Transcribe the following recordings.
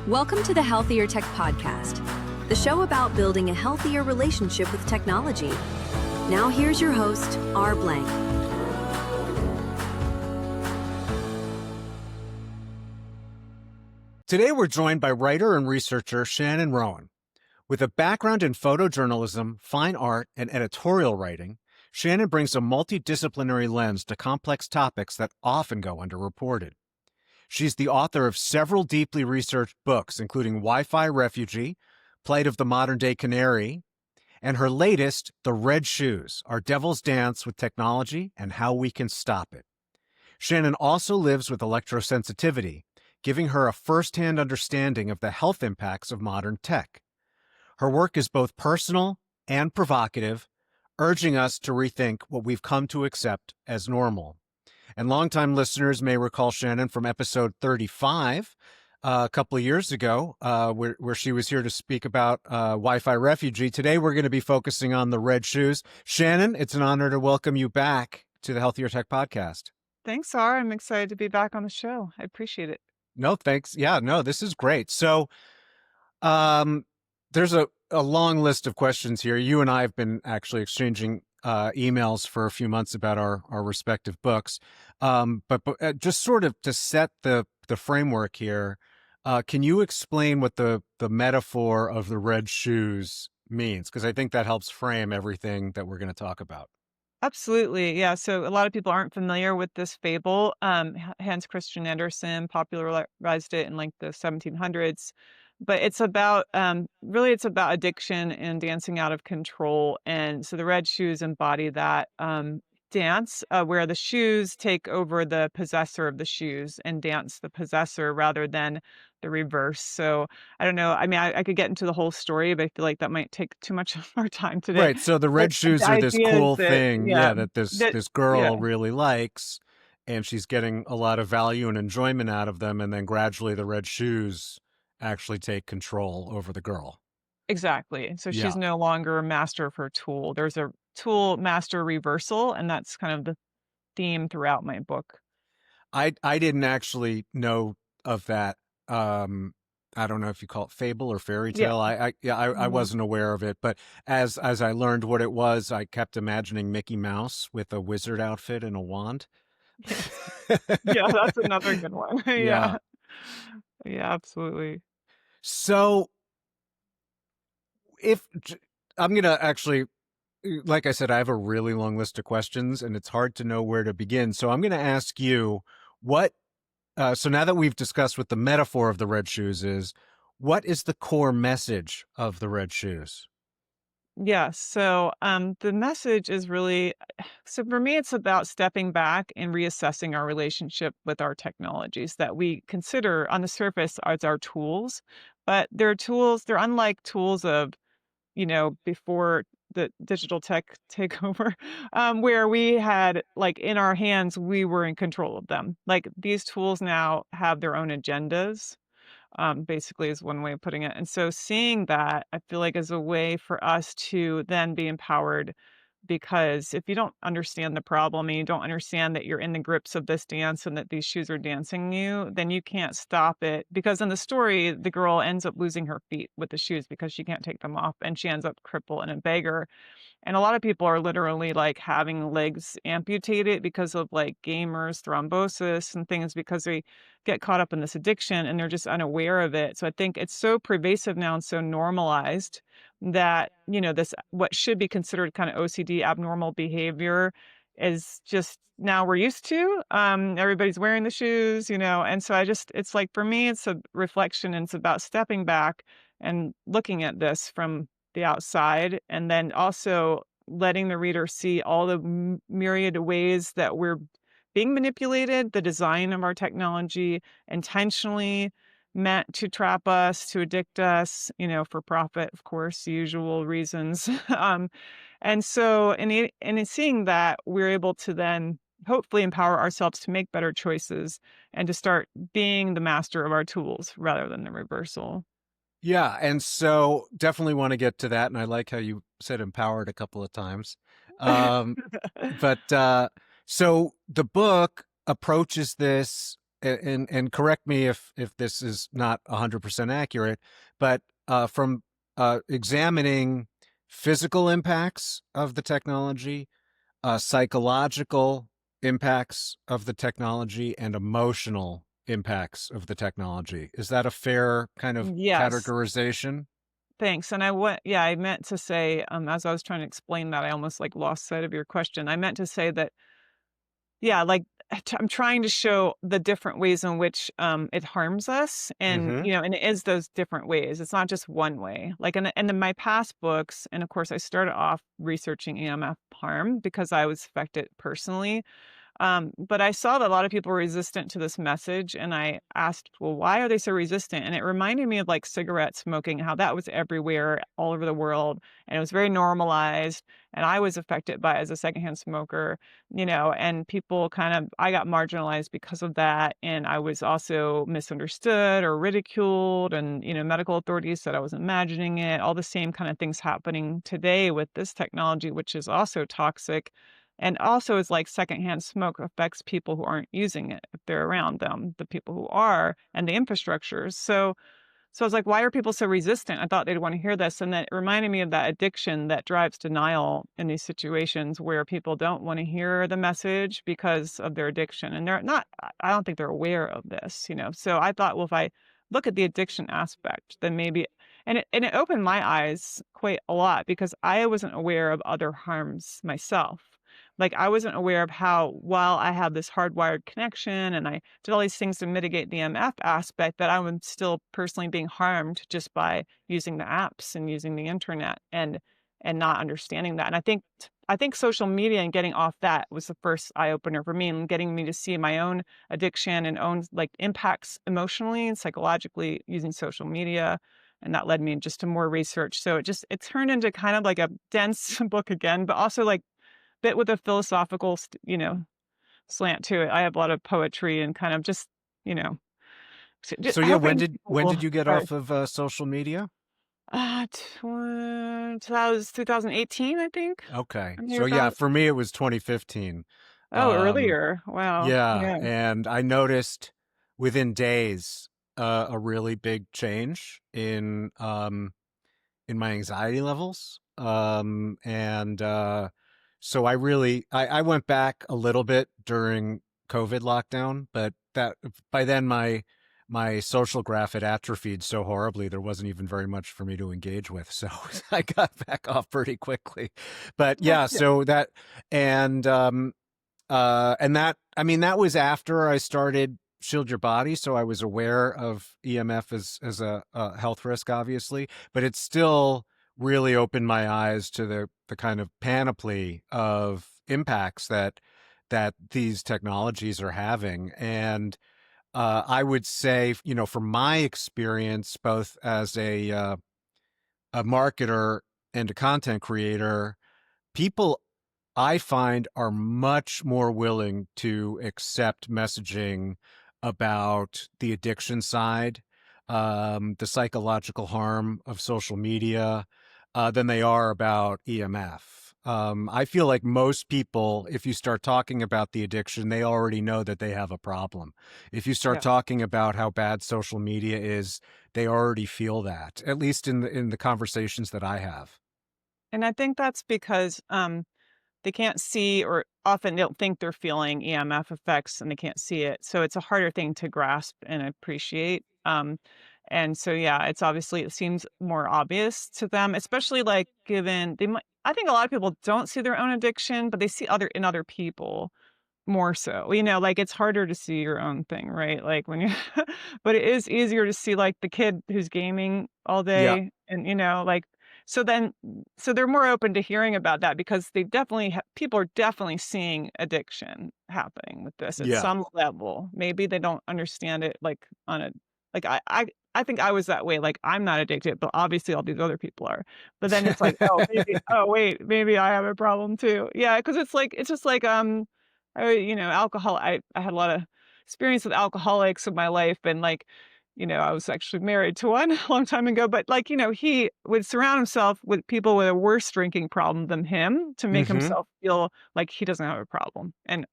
Welcome to the Healthier Tech Podcast, the show about building a healthier relationship with technology. Now here's your host, R. Blank. Today we're joined by writer and researcher Shannon Rowan. With a background in photojournalism, fine art, and editorial writing, Shannon brings a multidisciplinary lens to complex topics that often go underreported. She's the author of several deeply researched books, including Wi-Fi Refugee, Plight of the Modern Day Canary, and her latest, The Red Shoes, Our Devil's Dance with Technology and How We Can Stop It. Shannon also lives with electrosensitivity, giving her a first-hand understanding of the health impacts of modern tech. Her work is both personal and provocative, urging us to rethink what we've come to accept as normal. And longtime listeners may recall Shannon from episode 35 a couple of years ago, where she was here to speak about Wi-Fi Refugee. Today, we're going to be focusing on The Red Shoes. Shannon, it's an honor to welcome you back to the Healthier Tech Podcast. Thanks, R. I'm excited to be back on the show. I appreciate it. No, thanks. Yeah, no, this is great. So there's a long list of questions here. You and I have been actually exchanging emails for a few months about our respective books. But just sort of to set the framework here, can you explain what the metaphor of the red shoes means? Because I think that helps frame everything that we're going to talk about. Absolutely. Yeah. So a lot of people aren't familiar with this fable. Hans Christian Andersen popularized it in like the 1700s. But it's about really it's about addiction and dancing out of control. And so the red shoes embody that dance where the shoes take over the possessor of the shoes and dance the possessor rather than the reverse. So I don't know. I mean, I could get into the whole story, but I feel like that might take too much of our time today. Right. So the red shoes are this cool thing, that this girl yeah. really likes, and she's getting a lot of value and enjoyment out of them, and then gradually the red shoes actually take control over the girl. Exactly. So Yeah. she's no longer a master of her tool. There's a tool master reversal, and that's kind of the theme throughout my book. I didn't actually know of that. I don't know if you call it fable or fairy tale. I wasn't aware of it, but as I learned what it was, I kept imagining Mickey Mouse with a wizard outfit and a wand. Yeah, that's another good one. Yeah. Yeah, absolutely. So I'm going to actually, like I said, I have a really long list of questions and it's hard to know where to begin. So I'm going to ask you so now that we've discussed what the metaphor of the red shoes is, what is the core message of the red shoes? Yeah, so the message is really, so for me, it's about stepping back and reassessing our relationship with our technologies that we consider on the surface as our tools, but they're unlike tools of, before the digital tech takeover, where we had like in our hands, we were in control of them. Like these tools now have their own agendas, basically is one way of putting it. And so seeing that, I feel like is a way for us to then be empowered because if you don't understand the problem and you don't understand that you're in the grips of this dance and that these shoes are dancing you, then you can't stop it. Because in the story, the girl ends up losing her feet with the shoes because she can't take them off and she ends up crippled and a beggar. And a lot of people are literally like having legs amputated because of like gamers, thrombosis and things because they get caught up in this addiction and they're just unaware of it. So I think it's so pervasive now and so normalized that, this what should be considered kind of OCD abnormal behavior is just now we're used to. Everybody's wearing the shoes, and so it's like for me, it's a reflection and it's about stepping back and looking at this from the outside, and then also letting the reader see all the myriad ways that we're being manipulated, the design of our technology intentionally meant to trap us, to addict us, for profit, of course, the usual reasons. And so in seeing that, we're able to then hopefully empower ourselves to make better choices and to start being the master of our tools rather than the reversal. Yeah, and so definitely want to get to that. And I like how you said empowered a couple of times. But so the book approaches this and correct me if this is not 100% accurate, but from examining physical impacts of the technology, psychological impacts of the technology, and emotional impacts of the technology. Is that a fair kind of Yes. categorization? Thanks. And I meant to say, as I was trying to explain that, I almost like lost sight of your question. I meant to say that, yeah, like I'm trying to show the different ways in which it harms us. And, Mm-hmm. and it is those different ways. It's not just one way. Like, and in my past books, and of course, I started off researching EMF harm because I was affected personally. But I saw that a lot of people were resistant to this message, and I asked, well, why are they so resistant? And it reminded me of like cigarette smoking, how that was everywhere, all over the world, and it was very normalized. And I was affected by it as a secondhand smoker, and people I got marginalized because of that. And I was also misunderstood or ridiculed, and, medical authorities said I was imagining it, all the same kind of things happening today with this technology, which is also toxic and also is like secondhand smoke affects people who aren't using it if they're around them, the people who are, and the infrastructures. So I was like, why are people so resistant? I thought they'd want to hear this. And that reminded me of that addiction that drives denial in these situations where people don't want to hear the message because of their addiction. And they're not, I don't think they're aware of this. So I thought, well, if I look at the addiction aspect, then maybe, and it opened my eyes quite a lot because I wasn't aware of other harms myself. Like I wasn't aware of how, while I have this hardwired connection and I did all these things to mitigate the MF aspect, that I am still personally being harmed just by using the apps and using the internet and not understanding that. And I think social media and getting off that was the first eye opener for me and getting me to see my own addiction and own like impacts emotionally and psychologically using social media. And that led me just to more research. So it turned into kind of like a dense book again, but also like bit with a philosophical, slant to it. I have a lot of poetry and kind of just, you know, So yeah, hoping people when will. did you get Sorry. off of social media? 2018, I think. Okay. I'm So yeah, about. for me it was 2015. Oh, Um, earlier. Wow. yeah, Yeah. and I noticed within days a really big change in my anxiety levels. And so I went back a little bit during COVID lockdown, but that by then my social graph had atrophied so horribly there wasn't even very much for me to engage with. So I got back off pretty quickly. But Well, yeah, yeah. so that and and that, I mean, that was after I started Shield Your Body, so I was aware of EMF as a health risk, obviously, but it still really opened my eyes to the kind of panoply of impacts that these technologies are having. And I would say, from my experience, both as a marketer and a content creator, people I find are much more willing to accept messaging about the addiction side, the psychological harm of social media, than they are about EMF. I feel like most people, if you start talking about the addiction, they already know that they have a problem. If you start Yeah. talking about how bad social media is, they already feel that, at least in the conversations that I have. And I think that's because they can't see or often don't think they're feeling EMF effects and they can't see it. So it's a harder thing to grasp and appreciate. And so, yeah, it seems more obvious to them, especially like given I think a lot of people don't see their own addiction, but they see in other people. More so, like, it's harder to see your own thing, right? Like, when you but it is easier to see, like, the kid who's gaming all Yeah. day and, like so then so they're more open to hearing about that because they definitely people are definitely seeing addiction happening with this at Yeah. some level. Maybe they don't understand it, like, on a like, I think I was that way, like, I'm not addicted, but obviously all these other people are. But then it's like, "Oh, wait, maybe I have a problem too." Yeah, because it's just like, alcohol I had a lot of experience with alcoholics in my life and like, I was actually married to one a long time ago, but like, he would surround himself with people with a worse drinking problem than him to make Hmm. himself feel like he doesn't have a problem. And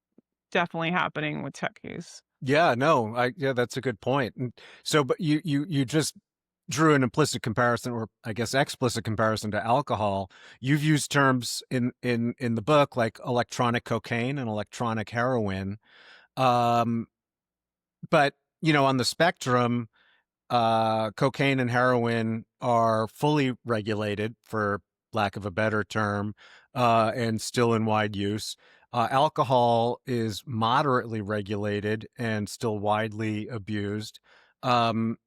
definitely happening with tech use. Yeah, no, yeah, that's a good point. And so, but you just drew an implicit comparison, or I guess explicit comparison, to alcohol. You've used terms in the book like electronic cocaine and electronic heroin. Um, but on the spectrum, cocaine and heroin are fully regulated, for lack of a better term, and still in wide use. Alcohol is moderately regulated and still widely abused. Um,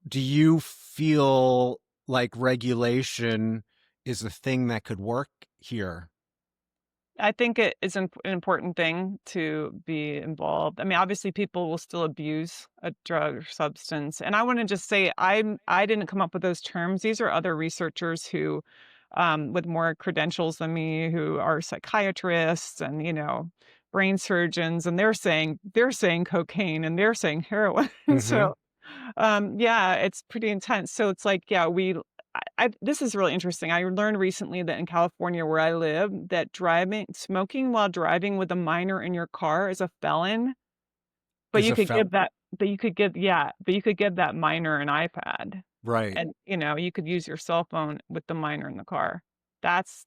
do you feel like regulation is a thing that could work here? I think it is an important thing to be involved. I mean, obviously, people will still abuse a drug or substance, and I want to just say I didn't come up with those terms. These are other researchers who, with more credentials than me, who are psychiatrists and brain surgeons, and they're saying cocaine and they're saying heroin. Mm-hmm. So yeah, it's pretty intense. So it's like, yeah, this is really interesting. I learned recently that in California where I live, that smoking while driving with a minor in your car is a felon, but Is you a could give fel that, but you could give, yeah, but you could give that minor an iPad right. and, you could use your cell phone with the minor in the car. That's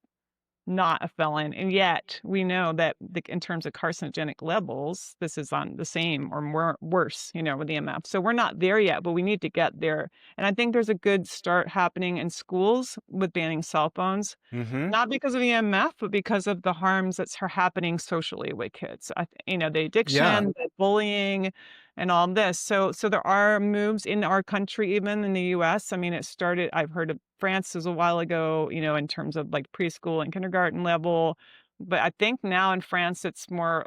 not a felon, and yet we know that in terms of carcinogenic levels, this is on the same or more worse, with EMF. So we're not there yet, but we need to get there. And I think there's a good start happening in schools with banning cell phones, Mm-hmm. not because of EMF, but because of the harms that's happening socially with kids. The Yeah. addiction, the bullying, and all this. So there are moves in our country, even in the U.S. I mean, it started. I've heard of France is a while ago, in terms of like preschool and kindergarten level, but I think now in France it's more.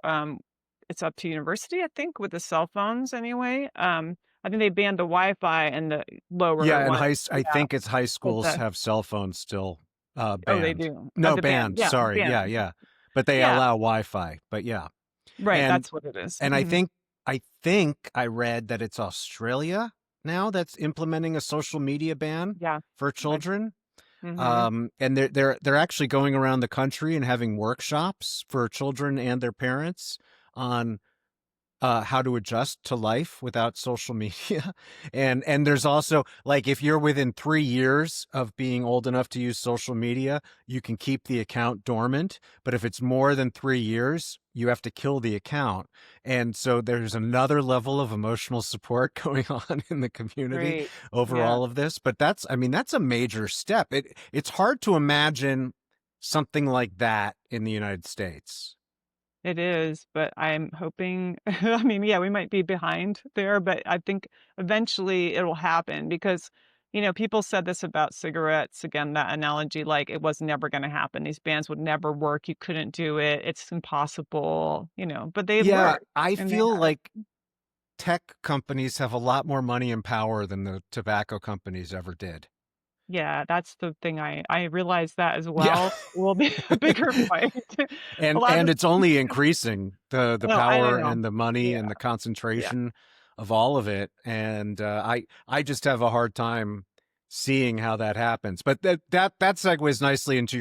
It's up to university, I think, with the cell phones anyway. I think they banned the Wi-Fi and the lower Yeah, and one. I Yeah, think it's high but schools have cell phones still oh, they banned. do. No, The band, banned. yeah, Sorry. Yeah, band. yeah. But they Yeah, allow Wi-Fi. But yeah. right, And that's what it is. and Mhm. I think I read that it's Australia now that's implementing a social media ban Yeah, for I children. mhm. And they're actually going around the country and having workshops for children and their parents on how to adjust to life without social media. And there's also, like, if you're within 3 years of being old enough to use social media, you can keep the account dormant. But if it's more than 3 years, you have to kill the account. And so there's another level of emotional support going on in the community Great. over Yeah. all of this. But I mean, that's a major step. It's hard to imagine something like that in the United States. It is, but I'm hoping I mean, yeah, we might be behind there, but I think eventually it'll happen because, people said this about cigarettes, again, that analogy, like it was never gonna happen. These bans would never work. You couldn't do it. It's impossible, but they've Yeah, worked I and they feel have. like tech companies have a lot more money and power than the tobacco companies ever did. Yeah, that's the thing I realized that as Yeah. well will be a bigger fight. A lot And of it's only increasing, the Oh, I power don't know. and the money Yeah, and the yeah. concentration of all of it. And I just have a hard time seeing how that happens. But that segues nicely into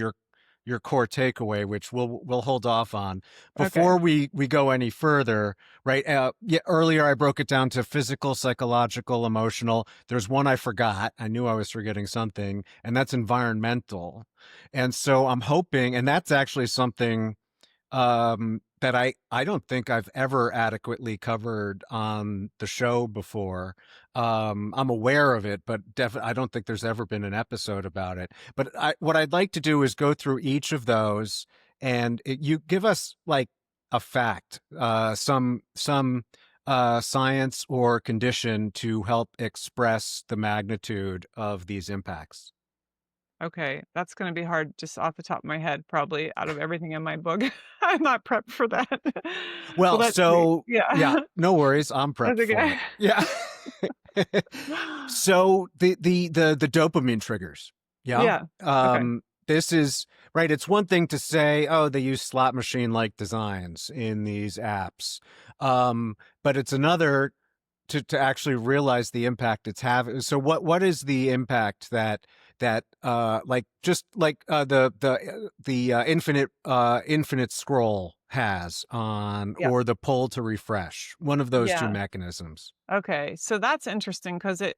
your core takeaway, which we'll hold off on Okay, before we go any further. Right? Yeah. Earlier, I broke it down to physical, psychological, emotional. There's one I forgot. I knew I was forgetting something, and that's environmental. And so I'm hoping, and that's actually something that I don't think I've ever adequately covered on the show before. I'm aware of it, but I don't think there's ever been an episode about it. But what I'd like to do is go through each of those, and you give us like a fact, some science or condition to help express the magnitude of these impacts. okay, that's gonna be hard just off the top of my head, probably out of everything in my book. I'm not prepped for that. But Well, let's see. so yeah, Yeah. no worries. I'm That's prepped for okay. it. Yeah. So the dopamine triggers. Yeah. Yeah, okay. This is right. It's one thing to say, oh, they use slot machine like designs in these apps. But it's another to actually realize the impact it's having. So what is the impact that that like just like the infinite scroll has on, Yeah. or the pull to refresh, one of those two Yeah. mechanisms. Okay. So that's interesting because it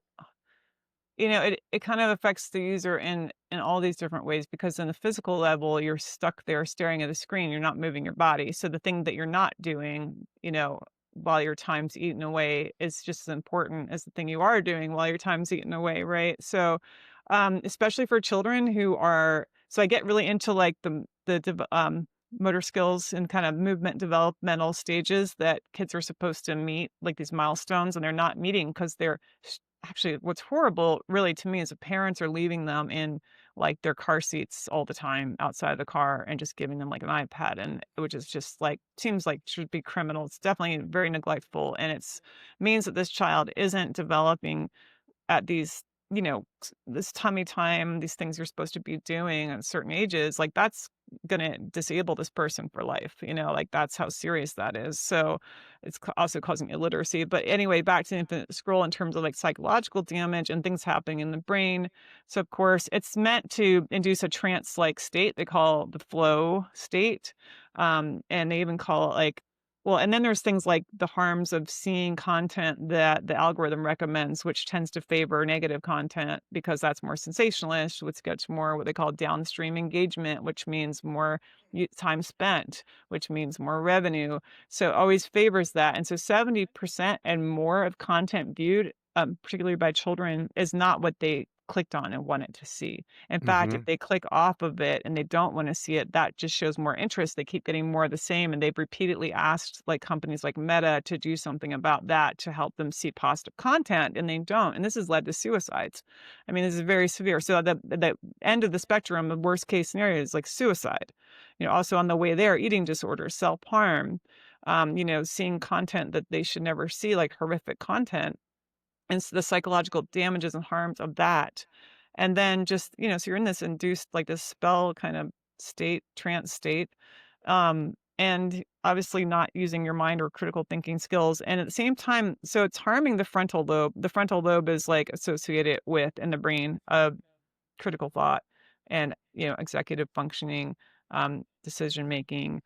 kind of affects the user in all these different ways because in the physical level, you're stuck there staring at the screen, you're not moving your body. So the thing that you're not doing, while your time's eaten away is just as important as the thing you are doing while your time's eaten away, right? So, especially for children who are so I get really into like the motor skills and kind of movement developmental stages that kids are supposed to meet, like these milestones, and they're not meeting because actually, what's horrible really to me is the parents are leaving them in like their car seats all the time outside the car and just giving them like an iPad, and which is just like seems like should be criminal. It's definitely very neglectful, and it's means that this child isn't developing at these, this tummy time, these things you're supposed to be doing at certain ages, like that's gonna disable this person for life, like that's how serious that is. So it's also causing illiteracy. But anyway, back to the infinite scroll in terms of like psychological damage and things happening in the brain. So of course, it's meant to induce a trance-like state they call the flow state. And they even call it like well, and then there's things like the harms of seeing content that the algorithm recommends, which tends to favor negative content because that's more sensationalist, which gets more what they call downstream engagement, which means more time spent, which means more revenue. So it always favors that. And so 70% and more of content viewed, particularly by children, is not what they clicked on and wanted to see. In fact, if Hmm. they click off of it and they don't want to see it, that just shows more interest. They keep getting more of the same. And they've repeatedly asked like companies like Meta to do something about that to help them see positive content, and they don't. And this has led to suicides. I mean, this is very severe. So the end of the spectrum, the worst case scenario is like suicide. Also on the way there, eating disorders, self-harm, seeing content that they should never see, like horrific content and the psychological damages and harms of that. And then just, so you're in this induced, like this spell kind of state, trance state. And obviously not using your mind or critical thinking skills. And at the same time, so it's harming the frontal lobe. The frontal lobe is like associated with in the brain of critical thought and, executive functioning, decision making,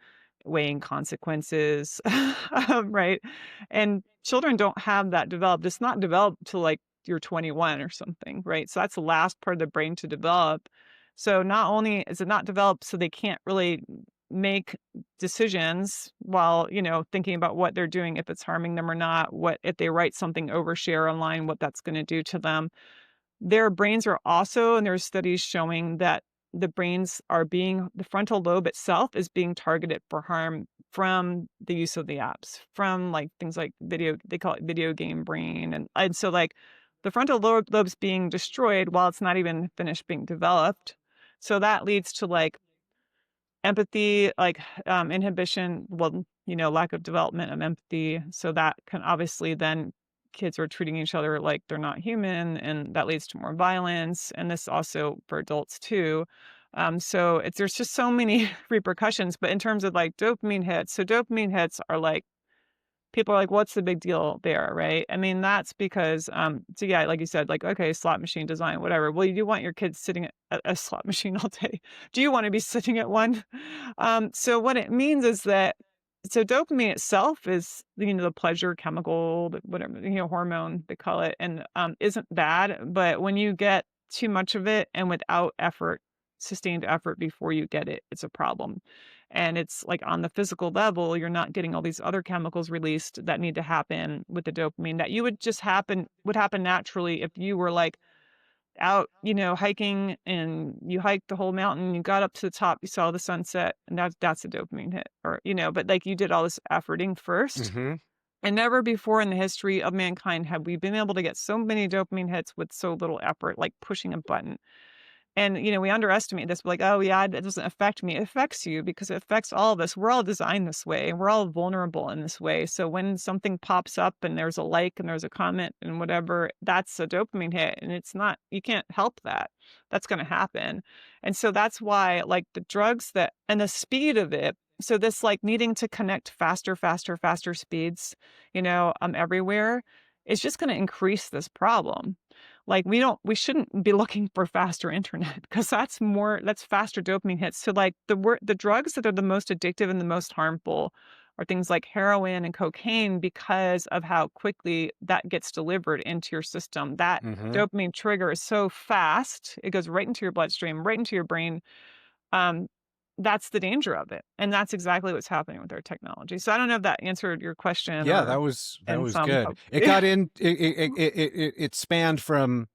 weighing consequences, right? And children don't have that developed. It's not developed till like you're 21 or something, right? So that's the last part of the brain to develop. So not only is it not developed, so they can't really make decisions while, thinking about what they're doing, if it's harming them or not, what if they write something overshare online, what that's going to do to them. Their brains are also, and there's studies showing that the frontal lobe itself is being targeted for harm from the use of the apps, from like things like they call it video game brain. And so like the frontal lobe's being destroyed while it's not even finished being developed. So that leads to like empathy, like inhibition, well, lack of development of empathy. So that can obviously then kids are treating each other like they're not human, and that leads to more violence. And this also for adults too. So there's just so many repercussions. But in terms of like dopamine hits, so dopamine hits are like people are like, what's the big deal there, right? I mean, that's because, so yeah, like you said, like, okay, slot machine design, whatever. Well, you do want your kids sitting at a slot machine all day. Do you want to be sitting at one? So what it means is that, so dopamine itself is, the pleasure chemical, whatever, hormone, they call it, and isn't bad. But when you get too much of it and without effort, sustained effort before you get it, it's a problem. And it's like on the physical level, you're not getting all these other chemicals released that need to happen with the dopamine that would happen naturally if you were like out, hiking, and you hiked the whole mountain, you got up to the top, you saw the sunset, and that's a dopamine hit. Or, but like you did all this efforting first. Hmm. And never before in the history of mankind have we been able to get so many dopamine hits with so little effort, like pushing a button. And, we underestimate this. We're like, oh, yeah, it doesn't affect me. It affects you because it affects all of us. We're all designed this way. We're all vulnerable in this way. So when something pops up and there's a like and there's a comment and whatever, that's a dopamine hit. And it's not, you can't help that. That's going to happen. And so that's why, like, the drugs and the speed of it. So this, like, needing to connect faster speeds, everywhere is just going to increase this problem. Like, we shouldn't be looking for faster internet because that's faster dopamine hits. So, like, the drugs that are the most addictive and the most harmful are things like heroin and cocaine because of how quickly that gets delivered into your system. That Hmm. dopamine trigger is so fast, it goes right into your bloodstream, right into your brain. Um, that's the danger of it, and that's exactly what's happening with our technology. So I don't know if that answered your question Yeah, or that in was some good. hope. It got in. It spanned from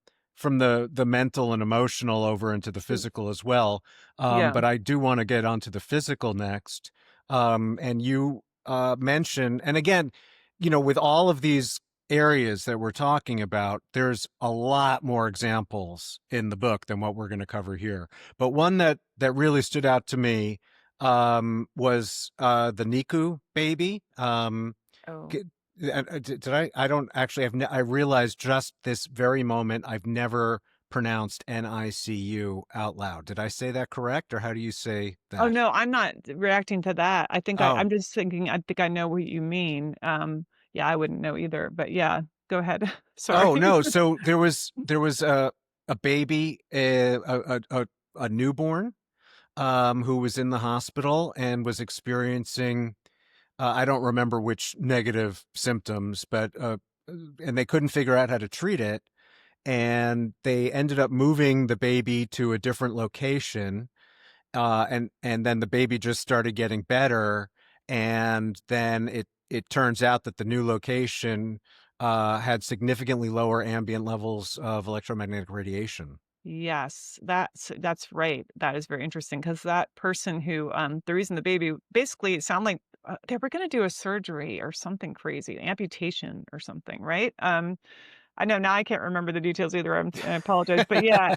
the mental and emotional over into the physical as well. Yeah. But I do want to get onto the physical next. And you mentioned, and again, with all of these areas that we're talking about, there's a lot more examples in the book than what we're going to cover here. But one that really stood out to me was the Niku baby. Oh. G- did I don't actually I realized just this very moment I've never pronounced NICU out loud. Did I say that correct, or how do you say Oh, that? no, I'm not reacting to that. Oh, I'm just thinking I think I know what you mean. Yeah, I wouldn't know either, but yeah, go ahead. oh Sorry. no. So there was a baby, a newborn, who was in the hospital and was experiencing I don't remember which negative symptoms, but and they couldn't figure out how to treat it, and they ended up moving the baby to a different location, and then the baby just started getting better, and then it turns out that the new location had significantly lower ambient levels of electromagnetic radiation. Yes, that's right. That is very interesting because that person who, the reason the baby basically it sounded like, they were gonna do a surgery or something crazy, amputation or something, right? I know now I can't remember the details either. I apologize, but yeah,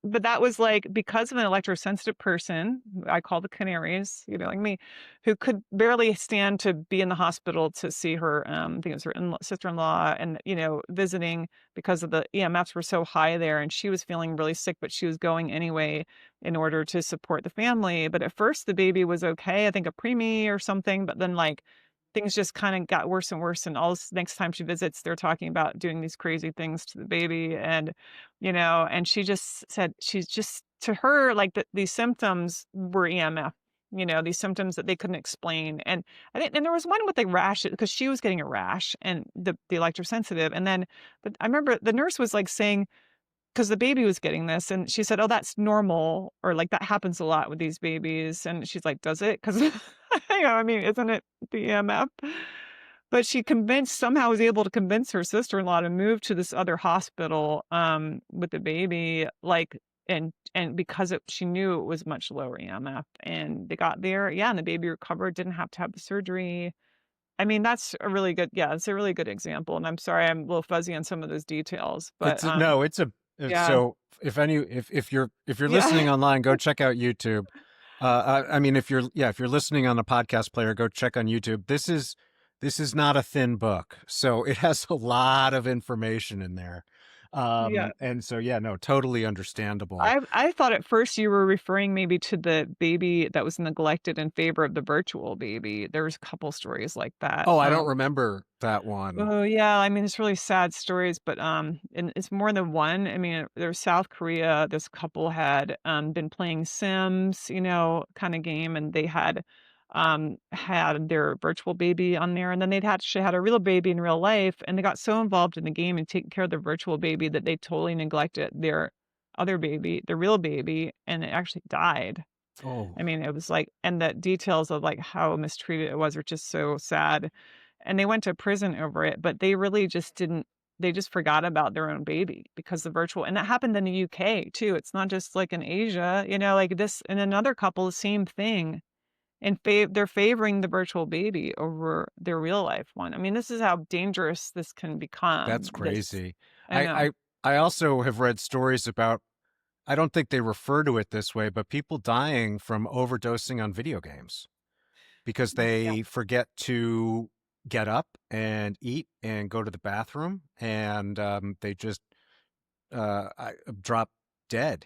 but that was like because of an electrosensitive person, who I call the canaries, like me, who could barely stand to be in the hospital to see her. I think it was her sister-in-law, and visiting because of the EMFs were so high there, and she was feeling really sick, but she was going anyway in order to support the family. But at first, the baby was okay. I think a preemie or something, but then like things just kinda got worse and worse, and all this next time she visits, they're talking about doing these crazy things to the baby, and she just said she's just to her, like, these symptoms were EMF, these symptoms that they couldn't explain, and I think and there was one with the rash because she was getting a rash and the electrosensitive, and then but I remember the nurse was, like, saying 'cause the baby was getting this, and she said, "Oh, that's normal," or like, "That happens a lot with these babies," and she's like, "Does it?" 'Cause, I mean, isn't it the EMF? But she somehow was able to convince her sister-in-law to move to this other hospital, with the baby, like, and because she knew it was much lower EMF, and they got there, yeah, and the baby recovered, didn't have to have the surgery. I mean, that's a really good yeah, it's a really good example, and I'm sorry I'm a little fuzzy on some of those details, but, No, yeah. so if you're Yeah. listening online, go check out YouTube. I mean, if you're listening on a podcast player, go check on YouTube. This is not a thin book, so it has a lot of information in there. Yeah. And so yeah, no, totally understandable. I thought at first you were referring maybe to the baby that was neglected in favor of the virtual baby. There was a couple stories like that. Oh, I don't remember that one. Oh, yeah, I mean, it's really sad stories, but, and it's more than one. I mean, there's South Korea, this couple had, been playing Sims, kinda game, and they had their virtual baby on there, and then they'd actually had a real baby in real life, and they got so involved in the game and taking care of their virtual baby that they totally neglected their other baby, the real baby, and it actually died. I Oh, mean, it was like and the details of, like, how mistreated it was are just so sad, and they went to prison over it, but they really just didn't they just forgot about their own baby because the virtual and that happened in the UK too, it's not just, like, in Asia, like, this and another couple, the same thing, and they're favoring the virtual baby over their real life one. I mean, this is how dangerous this can become, that's this crazy. I I know. I I also have read stories about, I don't think they refer to it this way, but people dying from overdosing on video games because Yeah, they forget to get up and eat and go to the bathroom, and they just drop dead.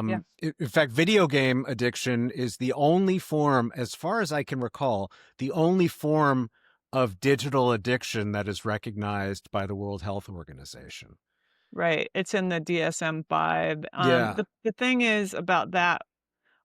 yeah. In fact, video game addiction is the only form, as far as I can recall, the only form of digital addiction that is recognized by the World Health Organization. Right. It's in the DSM-5. Yeah. The thing is about that,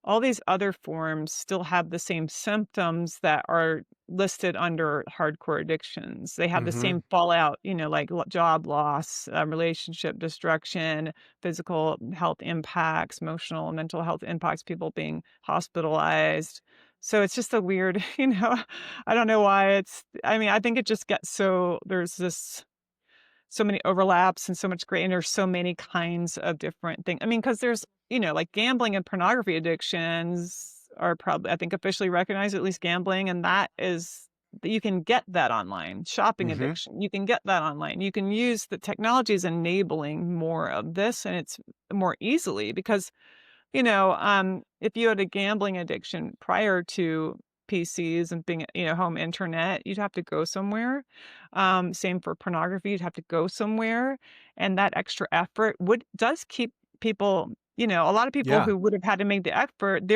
all these other forms still have the same symptoms that are listed under hardcore addictions. They have the Hmm. same fallout, like job loss, relationship destruction, physical health impacts, emotional and mental health impacts, people being hospitalized. So it's just a weird, I don't know why I mean, I think it just gets there's this so many overlaps and so much great and there's so many kinds of different things. I mean, because there's, like gambling and pornography addictions are probably, I think, officially recognized, at least gambling, and that is you can get that online. Shopping Hmm. addiction, you can get that online. You can use the technology is enabling more of this, and it's more easily because if you had a gambling addiction prior to PCs and being, home internet, you'd have to go somewhere. Same for pornography, you'd have to go somewhere, and that extra effort does keep people, a lot of people Yeah. who would have had to make the effort,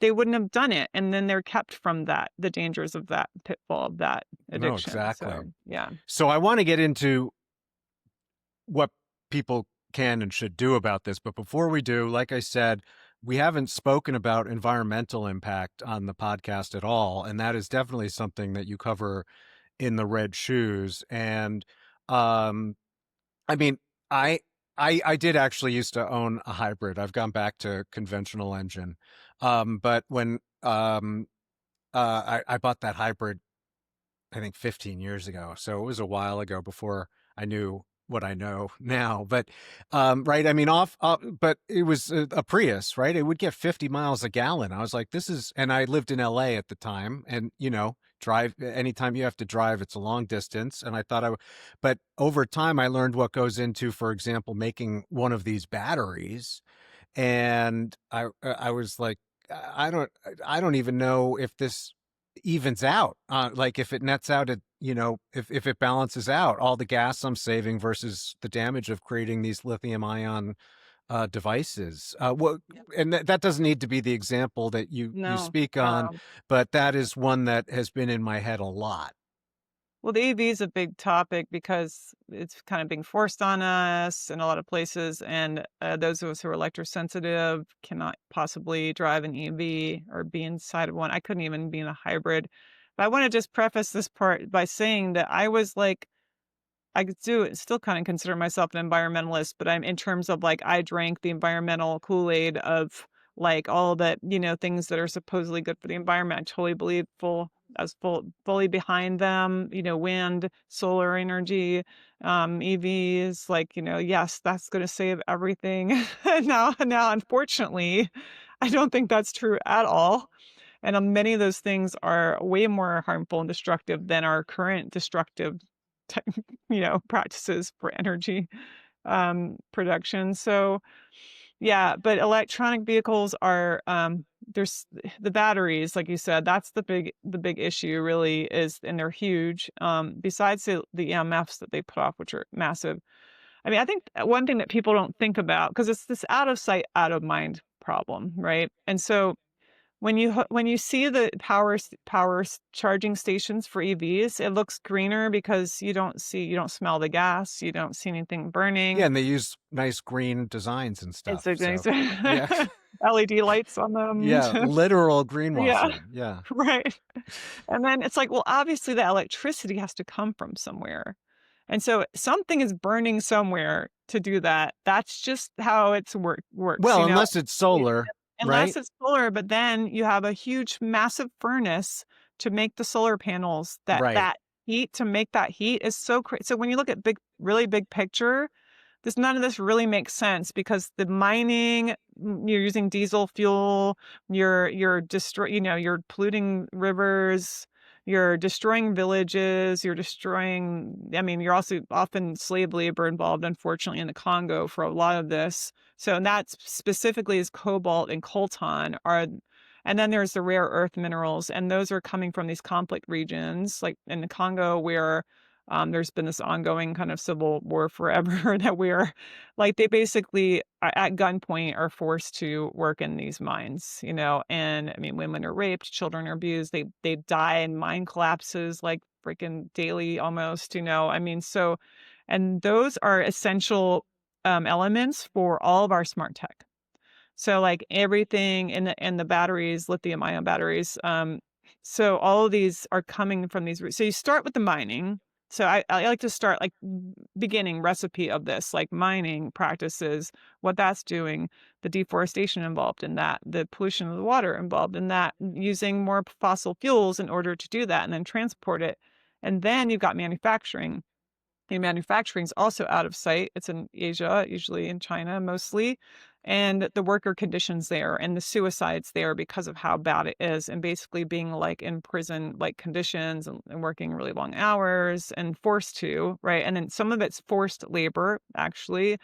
they wouldn't have done it, and then they're kept from the dangers of that pitfall of that No, addiction. exactly. So, yeah. So I want to get into what people can and should do about this. But before we do, like I said, we haven't spoken about environmental impact on the podcast at all. And that is definitely something that you cover in the Red Shoes. And um, I mean, I I did actually used to own a hybrid. I've gone back to conventional engine. But when I bought that hybrid, I think 15 years ago. So it was a while ago before I knew what I know now. But right, I mean, but it was a Prius, right? It would get 50 miles a gallon. I was like, this is, and I lived in LA at the time, and drive anytime you have to drive, it's a long distance. And I thought but over time, I learned what goes into, for example, making one of these batteries, and I was like, I don't I don't even know if this evens out, like if it nets out at, if it balances out all the gas I'm saving versus the damage of creating these lithium ion devices. Yeah. And that doesn't need to be the example that you No. speak on, but that is one that has been in my head a lot. Well, the EV is a big topic because it's kind of being forced on us in a lot of places, and those of us who are electrosensitive cannot possibly drive an EV or be inside of one. I couldn't even be in a hybrid. But I want to just preface this part by saying that I was like, I could still kind of consider myself an environmentalist, but I'm in terms of like I drank the environmental Kool-Aid of like all that, things that are supposedly good for the environment. I totally believe I was fully behind them, wind, solar energy, EVs, like, yes, that's gonna save everything. Now, unfortunately, I don't think that's true at all. And many of those things are way more harmful and destructive than our current destructive, tech, practices for energy production. So, yeah, but electronic vehicles are there's the batteries, like you said, that's the big issue really is, and they're huge. Besides the EMFs that they put off, which are massive. I mean, I think one thing that people don't think about because it's this out of sight, out of mind problem, right? And so when you see the charging stations for EVs, it looks greener because you don't smell the gas, you don't see anything Yeah, burning. and they use nice green designs and It's stuff. a nice So yeah. LED lights on them. Yeah, literal Yeah, greenwashing. Yeah. right. And then it's like, well, obviously the electricity has to come from somewhere. And so something is burning somewhere to do that. That's just how works, Well, unless it's Y solar, unless right? it's solar, but then you have a huge, massive furnace to make the solar panels. Right. That heat to make that heat is so when you look at really big picture, none of this really makes sense because the mining, you're using diesel fuel, you're polluting rivers, you're destroying villages, you're destroying. I mean, you're also often slave labor involved, unfortunately, in the Congo for a lot of this. So, and that specifically is cobalt and coltan and then there's the rare earth minerals, and those are coming from these conflict regions, like in the Congo, where there's been this ongoing kind of civil war forever that we're like they basically at gunpoint are forced to work in these mines, and I mean women are raped, children are abused, they die in mine collapses like freaking daily almost, I mean, so and those are essential elements for all of our smart tech. So, like, everything in the batteries, lithium-ion batteries, so all of these are coming from these so you start with the mining. So I like to start, like, beginning recipe of this, like, mining practices, what that's doing, the deforestation involved in that, the pollution of the water involved in that, using more fossil fuels in order to do that, and then transport it. And then you've got manufacturing. And manufacturing is also out of sight. It's in Asia, usually in China mostly. And the worker conditions there and the suicides there because of how bad it is, and basically being like in prison like conditions, and working really long hours and forced to, right? And then some of it's forced labor, actually.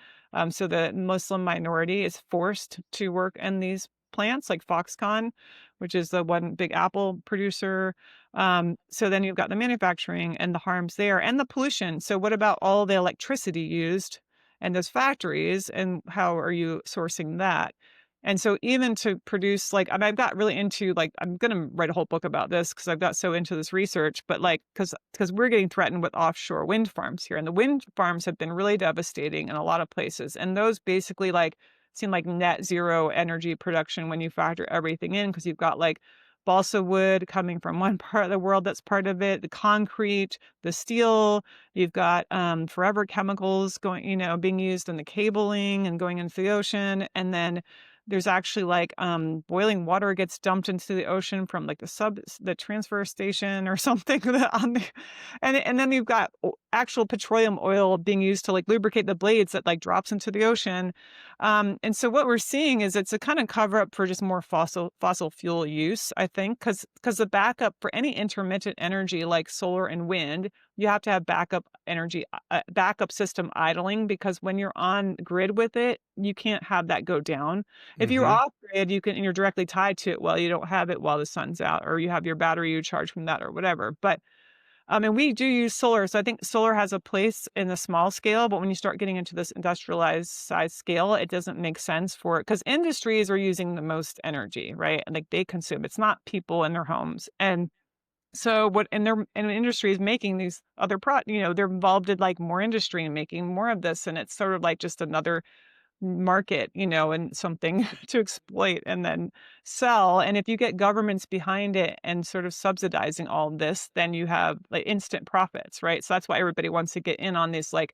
So the Muslim minority is forced to work in these plants like Foxconn, which is the one big Apple producer. So then you've got the manufacturing and the harms there and the pollution. So what about all the electricity used in those factories, and how are you sourcing that? And so even to produce, like, I've got really into, like, I'm going to write a whole book about this because I've got so into this research, but like, because we're getting threatened with offshore wind farms here, and the wind farms have been really devastating in a lot of places. And those basically like seem like net zero energy production when you factor everything in, because you've got like balsa wood coming from one part of the world that's part of it, the concrete, the steel. You've got forever chemicals going, being used in the cabling and going into the ocean. And then there's actually like boiling water gets dumped into the ocean from like the transfer station or something and then you've got actual petroleum oil being used to like lubricate the blades that like drops into the ocean. And so what we're seeing is it's a kind of cover up for just more fossil fuel use, I think, because the backup for any intermittent energy like solar and wind, you have to have backup energy, backup system idling, because when you're on grid with it, you can't have that go down. If you're Hmm. off grid, you can, and you're directly tied to it. Well, you don't have it while the sun's out, or you have your battery you charge from that or whatever. But and we do use solar. So I think solar has a place in the small scale, but when you start getting into this industrialized size scale, it doesn't make sense for it, because industries are using the most energy, right? And like they consume. It's not people in their homes. And so what, and industry is making these other they're involved in like more industry and making more of this. And it's sort of like just another market, and something to exploit and then sell. And if you get governments behind it and sort of subsidizing all of this, then you have like instant profits, right? So that's why everybody wants to get in on this, like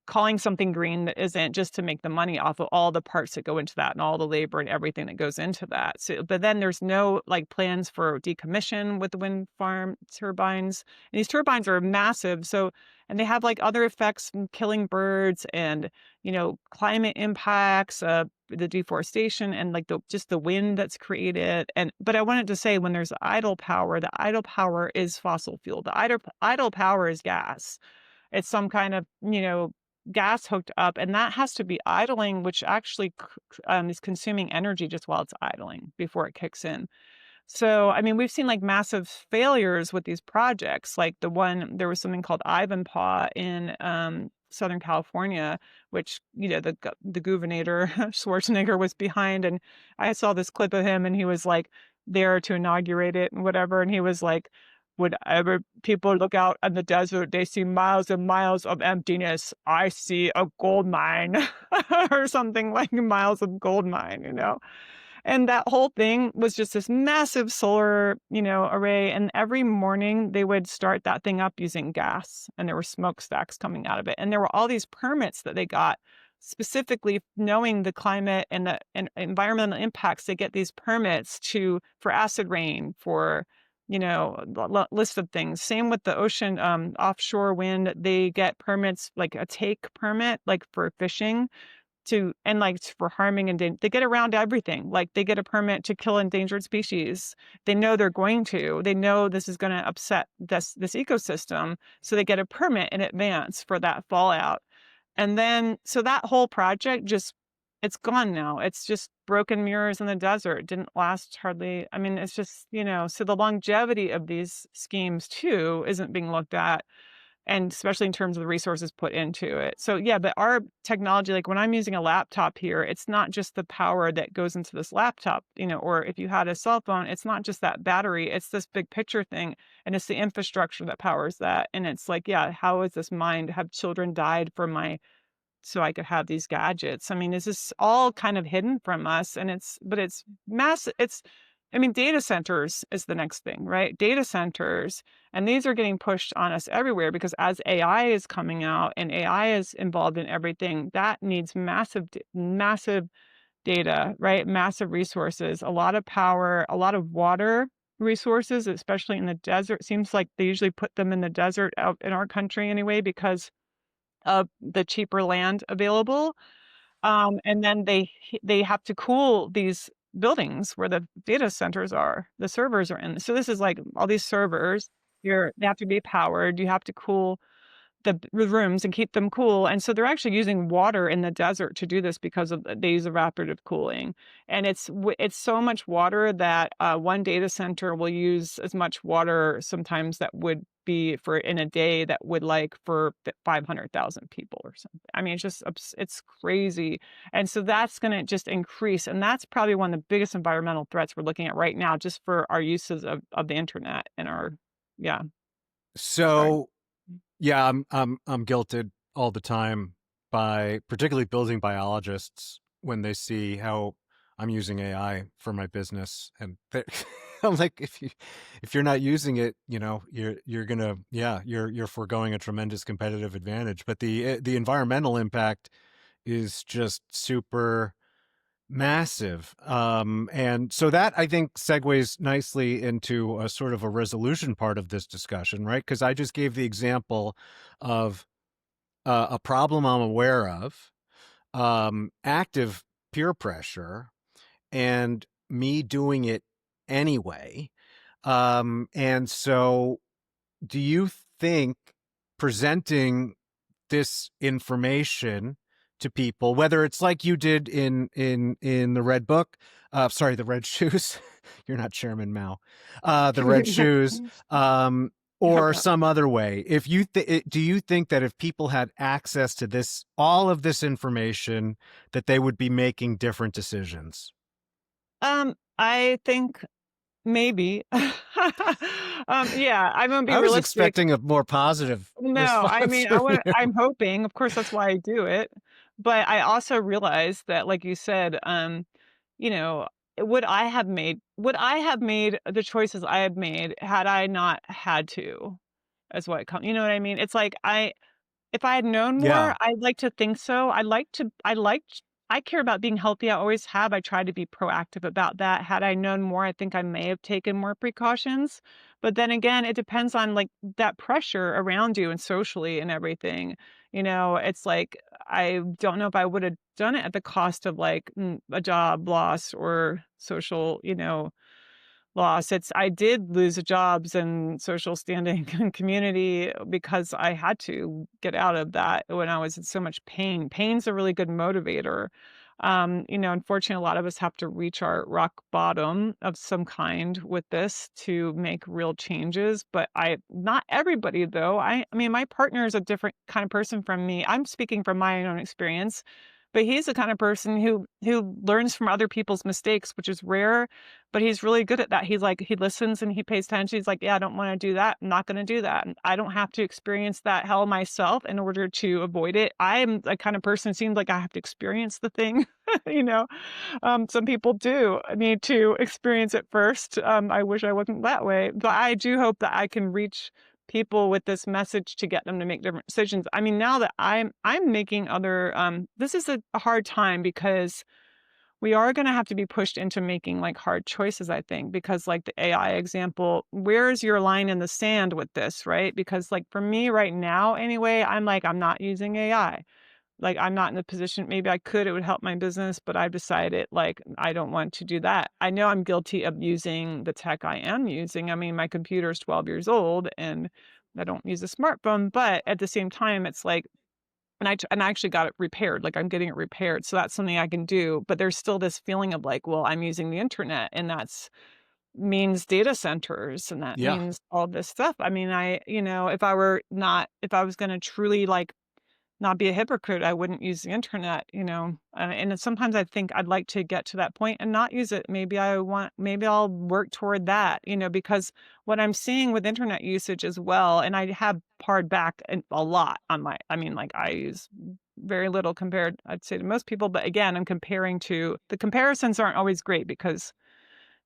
calling something green that isn't, just to make the money off of all the parts that go into that and all the labor and everything that goes into that. So, but then there's no like plans for decommission with the wind farm turbines. And these turbines are massive. So, and they have like other effects from killing birds and, climate impacts, the deforestation and like just the wind that's created. But I wanted to say, when there's idle power, the idle power is fossil fuel. The idle power is gas. It's some kind of, gas hooked up, and that has to be idling, which actually is consuming energy just while it's idling before it kicks in. So, I mean, we've seen like massive failures with these projects. Like there was something called Ivanpah in Southern California, which, the governor Schwarzenegger was behind. And I saw this clip of him, and he was like there to inaugurate it and whatever. And he was like, whenever people look out in the desert, they see miles and miles of emptiness. I see a gold mine or something, like miles of gold mine. And that whole thing was just this massive solar, array. And every morning they would start that thing up using gas, and there were smokestacks coming out of it. And there were all these permits that they got, specifically knowing the climate and the environmental impacts. They get these permits for acid rain, for, list of things. Same with the ocean, offshore wind. They get permits, like a take permit, like for fishing, and like for harming they get around everything. Like they get a permit to kill endangered species. They know they know this is going to upset this ecosystem. So they get a permit in advance for that fallout. And then, so that whole project it's gone now. It's just broken mirrors in the desert. It didn't last hardly. I mean, it's just, so the longevity of these schemes too isn't being looked at, and especially in terms of the resources put into it. So yeah, but our technology, like when I'm using a laptop here, it's not just the power that goes into this laptop, or if you had a cell phone, it's not just that battery, it's this big picture thing, and it's the infrastructure that powers that. And it's like, yeah, how is this mined? Have children died for my so I could have these gadgets. I mean, this is all kind of hidden from us, and it's massive. I mean, data centers is the next thing, right? Data centers, and these are getting pushed on us everywhere because as AI is coming out and AI is involved in everything, that needs massive data, right? Massive resources, a lot of power, a lot of water resources, especially in the desert. Seems like they usually put them in the desert out in our country anyway because of the cheaper land available. And then they have to cool these buildings where the data centers are, the servers are in. So this is like all these servers, they have to be powered. You have to cool the rooms and keep them cool, and so they're actually using water in the desert to do this because of they use evaporative cooling, and it's so much water that, one data center will use as much water sometimes that would be for in a day that would like for 500,000 people or something. I mean, it's crazy, and so that's gonna just increase, and that's probably one of the biggest environmental threats we're looking at right now just for our uses of the internet and our yeah, sorry. So yeah, I'm guilted all the time by particularly building biologists when they see how I'm using AI for my business, and I'm like, if you're not using it, you're gonna you're foregoing a tremendous competitive advantage. But the environmental impact is just super massive. And so that I think segues nicely into a sort of a resolution part of this discussion, right? Because I just gave the example of a problem I'm aware of, active peer pressure, and me doing it anyway. And so do you think presenting this information to people, whether it's like you did in the red book, sorry, the red shoes, you're not Chairman Mao, the red shoes, or Yeah. some other way, if you do you think that if people had access to this, all of this information, that they would be making different decisions? I think maybe. Yeah, I'm gonna be I was realistic. expecting a more positive No, I response mean, from you. I'm hoping, of course, that's why I do it. But I also realize that, like you said, you know, would I have made the choices I have made had I not had to, as what it comes, you know what I mean? It's like if I had known more, Yeah. I'd like to think so. I care about being healthy, I always have, I try to be proactive about that. Had I known more, I think I may have taken more precautions, but then again, it depends on, like, that pressure around you and socially and everything, it's like, I don't know if I would've done it at the cost of, like, a job loss or social, loss. I did lose jobs and social standing and community because I had to get out of that when I was in so much pain. Pain's a really good motivator. Unfortunately, a lot of us have to reach our rock bottom of some kind with this to make real changes. But not everybody though. I mean, my partner is a different kind of person from me. I'm speaking from my own experience, but he's the kind of person who learns from other people's mistakes, which is rare, but he's really good at that. He's like, he listens and he pays attention. He's like, yeah, I don't want to do that. I'm not going to do that. And I don't have to experience that hell myself in order to avoid it. I am the kind of person, it seems like I have to experience the thing, you know. Some people do need to experience it first. I wish I wasn't that way, but I do hope that I can reach people with this message to get them to make different decisions. I mean, now that I'm making other this is a hard time because we are going to have to be pushed into making like hard choices, I think, because like the AI example, where's your line in the sand with this, right? Because like for me right now anyway, I'm like I'm not using AI. Like, I'm not in the position, maybe I could, it would help my business, but I've decided, like, I don't want to do that. I know I'm guilty of using the tech I am using. I mean, my computer is 12 years old and I don't use a smartphone, but at the same time, it's like, and I actually got it repaired. Like, I'm getting it repaired. So that's something I can do. But there's still this feeling of like, well, I'm using the internet and that's means data centers and that Yeah. means all this stuff. I mean, if I was going to truly like not be a hypocrite, I wouldn't use the internet, and then sometimes I think I'd like to get to that point and not use it. Maybe I'll work toward that, because what I'm seeing with internet usage as well, and I have pared back a lot on like I use very little compared, I'd say, to most people. But again, the comparisons aren't always great because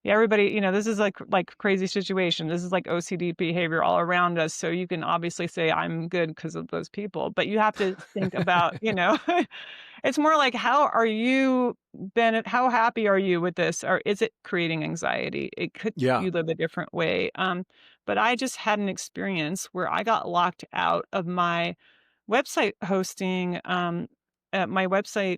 yeah, everybody, this is like crazy situation. This is like OCD behavior all around us. So you can obviously say I'm good because of those people, but you have to think about, it's more like how happy are you with this? Or is it creating anxiety? It could Yeah, you live a different way. But I just had an experience where I got locked out of my website hosting, my website,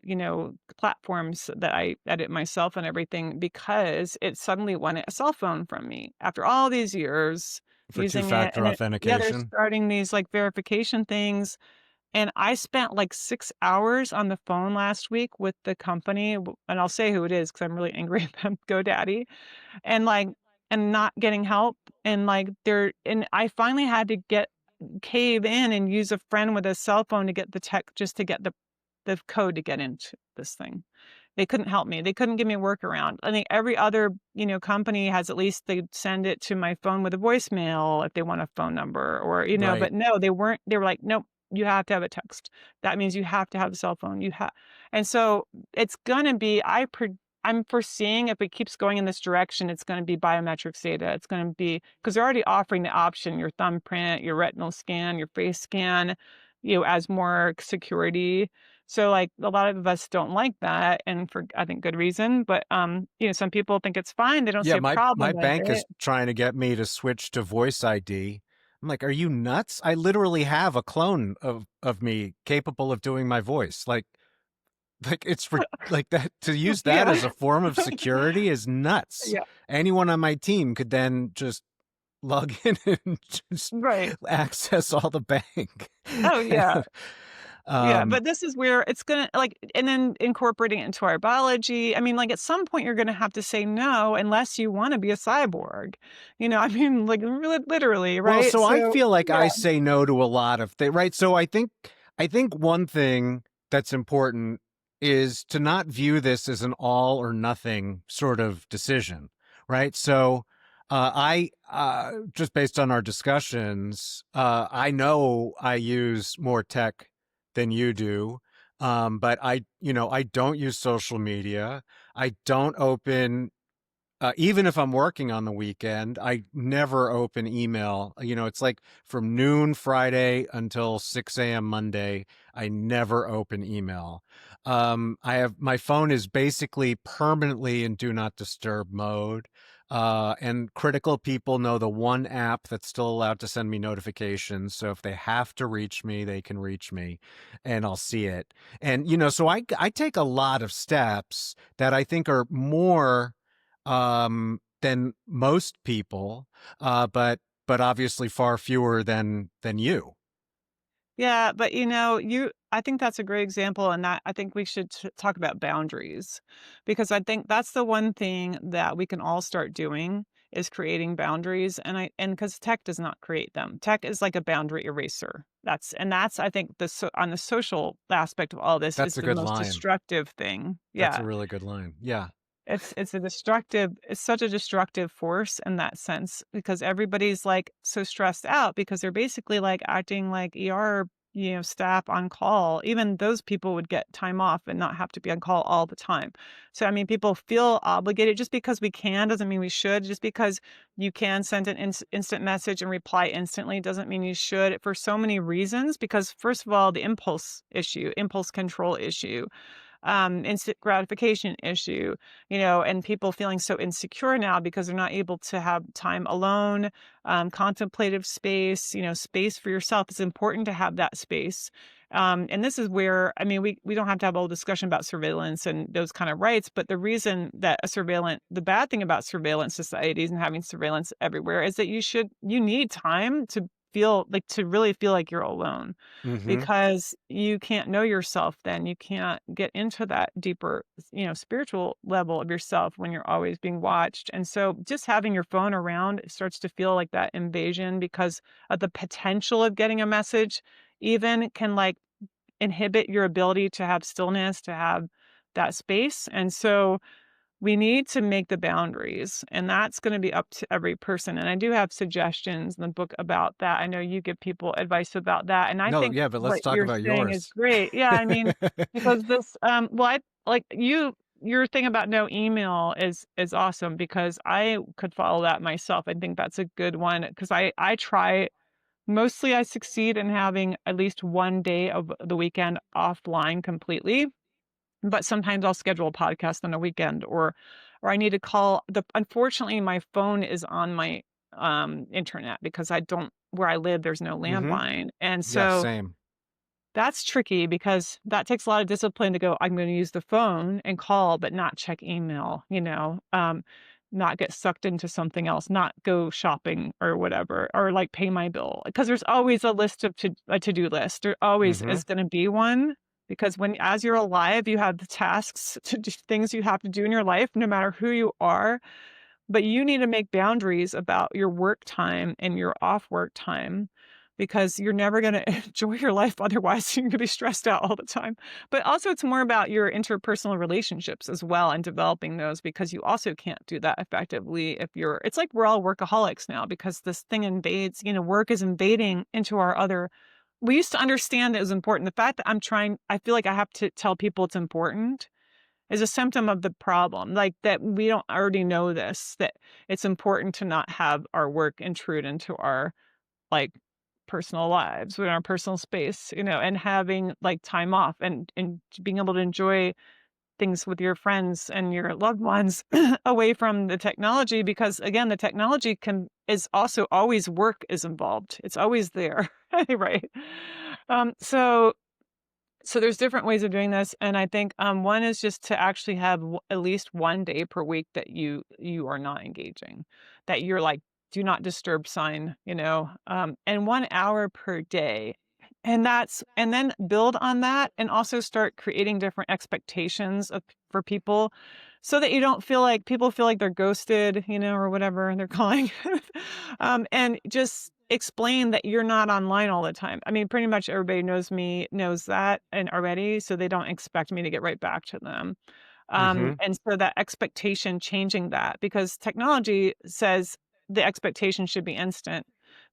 platforms that I edit myself and everything because it suddenly wanted a cell phone from me after all these years for using it. two-factor And yeah, they're authentication. starting these like verification things. And I spent like 6 hours on the phone last week with the company, and I'll say who it is because I'm really angry at them, GoDaddy, and like, and not getting help. And like, and I finally had to cave in and use a friend with a cell phone to get the tech, just to get the code to get into this thing. They couldn't help me. They couldn't give me a workaround. I think every other, company has at least they send it to my phone with a voicemail if they want a phone number or, Right. but no, they weren't. They were like, nope, you have to have a text. That means you have to have a cell phone. And so it's going to be, I'm foreseeing if it keeps going in this direction, it's going to be biometrics data. It's going to be, because they're already offering the option, your thumbprint, your retinal scan, your face scan, as more security. So like a lot of us don't like that, and for I think good reason. But some people think it's fine. They don't Yeah, see a my problem with bank is it. trying to get me to switch to voice ID. I'm like, "Are you nuts? I literally have a clone of me capable of doing my voice." Like it's for like that to use that Yeah. as a form of security is nuts. Yeah. Anyone on my team could then just log in and just Right. access all the bank. Oh yeah. And, Yeah, um, but this is where it's gonna like, and then incorporating it into our biology. I mean, like at some point you're gonna have to say no unless you want to be a cyborg. I mean, like literally, well, right? so I So feel like yeah, I say no to a lot of things, right? So I think one thing that's important is to not view this as an all or nothing sort of decision, right? So I just based on our discussions, I know I use more tech than you do. But I don't use social media. I don't open even if I'm working on the weekend, I never open email. It's like from noon Friday until 6 a.m. Monday, I never open email. My phone is basically permanently in do not disturb mode. And critical people know the one app that's still allowed to send me notifications. So if they have to reach me, they can reach me and I'll see it. And, so I take a lot of steps that I think are more than most people, but obviously far fewer than you. yeah, but I think that's a great example, and that I think we should talk about boundaries, because I think that's the one thing that we can all start doing is creating boundaries, and because tech does not create them. Tech is like a boundary eraser. That's I think on the social aspect of all this That's is a the good most line. destructive thing. That's Yeah. a really good line. Yeah. It's such a destructive force in that sense because everybody's like so stressed out because they're basically like acting like ER, staff on call. Even those people would get time off and not have to be on call all the time. So I mean, people feel obligated. Just because we can doesn't mean we should. Just because you can send an instant message and reply instantly doesn't mean you should, for so many reasons. Because first of all, the impulse control issue, instant gratification issue, and people feeling so insecure now because they're not able to have time alone, contemplative space, space for yourself. It's important to have that space. And this is where, I mean, we don't have to have a whole discussion about surveillance and those kind of rights, but the reason that the bad thing about surveillance societies and having surveillance everywhere is that you need time to really feel like you're alone, Mm-hmm. because you can't know yourself then. You can't get into that deeper, spiritual level of yourself when you're always being watched. And so just having your phone around starts to feel like that invasion because of the potential of getting a message even can like inhibit your ability to have stillness, to have that space. And so we need to make the boundaries, and that's going to be up to every person. And I do have suggestions in the book about that. I know you give people advice about that. And I No, think yeah, but let's what talk you're about saying is yours. great. Yeah. I mean, because this, well, I like your thing about no email is awesome because I could follow that myself. I think that's a good one because I try mostly I succeed in having at least one day of the weekend offline completely, but sometimes I'll schedule a podcast on a weekend or I need to call the unfortunately my phone is on my internet because I don't where I live there's no Mhm. landline. And Yeah, so same. that's tricky because that takes a lot of discipline to go, I'm going to use the phone and call, but not check email, not get sucked into something else, not go shopping or whatever, or like pay my bill. Because there's always a list of a to-do list. There always Mhm. is going to be one because as you're alive, you have the tasks to do things you have to do in your life, no matter who you are. But you need to make boundaries about your work time and your off work time because you're never going to enjoy your life otherwise. You're going to be stressed out all the time. But also, it's more about your interpersonal relationships as well and developing those because you also can't do that effectively if it's like we're all workaholics now because this thing invades, work is invading into our other. We used to understand it was important. The fact that I feel like I have to tell people it's important is a symptom of the problem, like, that we don't already know this, that it's important to not have our work intrude into our, like, personal lives, in our personal space, and having, like, time off and being able to enjoy things with your friends and your loved ones away from the technology because, again, the technology is also always work is involved. It's always there, right? So there's different ways of doing this, and I think, one is just to actually have at least one day per week that you are not engaging, that you're like, "Do not disturb" sign, and 1 hour per day, and then build on that and also start creating different expectations for people so that you don't feel like people feel like they're ghosted, or whatever they're calling. And just explain that you're not online all the time. I mean, pretty much everybody knows that and already, so they don't expect me to get right back to them. Mhm. And so that expectation, changing that because technology says the expectation should be instant,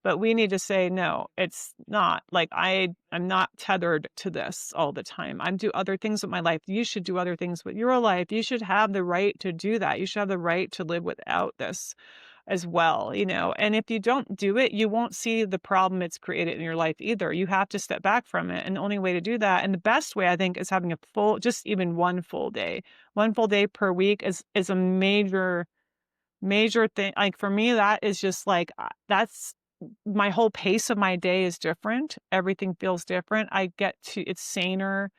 but we need to say, no, it's not. Like I'm not tethered to this all the time. I'm do other things with my life. You should do other things with your life. You should have the right to do that. You should have the right to live without this as well, and if you don't do it, you won't see the problem it's created in your life either. You have to step back from it. And the only way to do that, and the best way I think, is having just even one full day. One full day per week is a major thing. Like for me, that is just like that's my whole pace of my day is different. Everything feels different. It's saner.